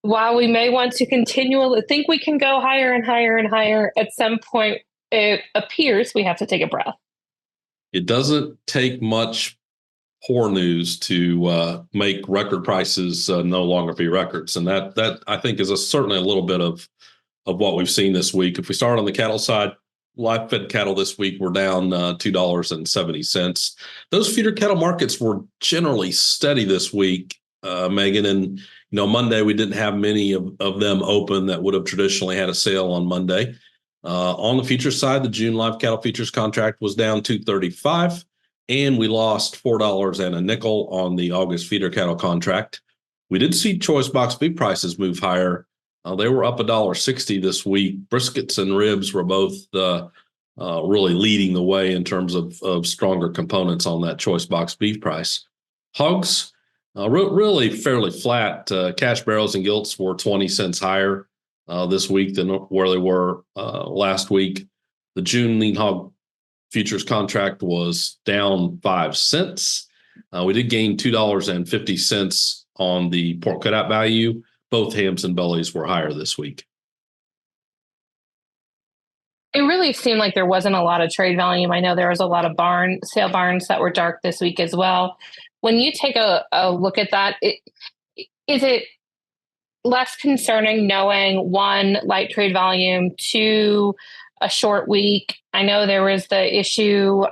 while we may want to continually think we can go higher and higher and higher, at some point it appears we have to take a breath. It doesn't take much poor news to make record prices no longer be records, and that I think is certainly a little bit of what we've seen this week. If we start on the cattle side, live fed cattle this week were down $2.70. Those feeder cattle markets were generally steady this week, Megan. And Monday we didn't have many of them open that would have traditionally had a sale on Monday. On the futures side, the June live cattle futures contract was down $2.35, and we lost $4 and a nickel on the August feeder cattle contract. We did see choice box beef prices move higher. They were up $1.60 this week. Briskets and ribs were both really leading the way in terms of stronger components on that choice box beef price. Hogs, really fairly flat. Cash barrels and gilts were 20 cents higher this week than where they were last week. The June lean hog futures contract was down 5 cents. We did gain $2.50 on the pork cutout value. Both hams and bellies were higher this week. It really seemed like there wasn't a lot of trade volume. I know there was a lot of sale barns that were dark this week as well. When you take a look at that, is it less concerning knowing, one, light trade volume, two, a short week? I know there was the issue,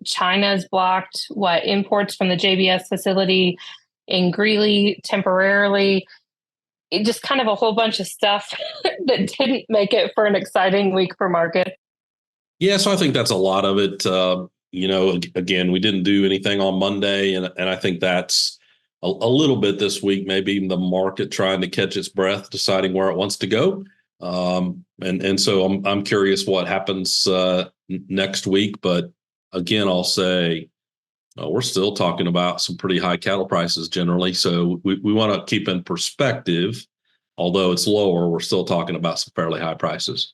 China's blocked imports from the JBS facility in Greeley temporarily. It just kind of a whole bunch of stuff that didn't make it for an exciting week for market. Yeah, so I think that's a lot of it. Again, we didn't do anything on Monday, and I think that's a little bit this week, maybe the market trying to catch its breath, deciding where it wants to go. And so I'm curious what happens next week. But again, I'll say we're still talking about some pretty high cattle prices generally. So we want to keep in perspective, although it's lower, we're still talking about some fairly high prices.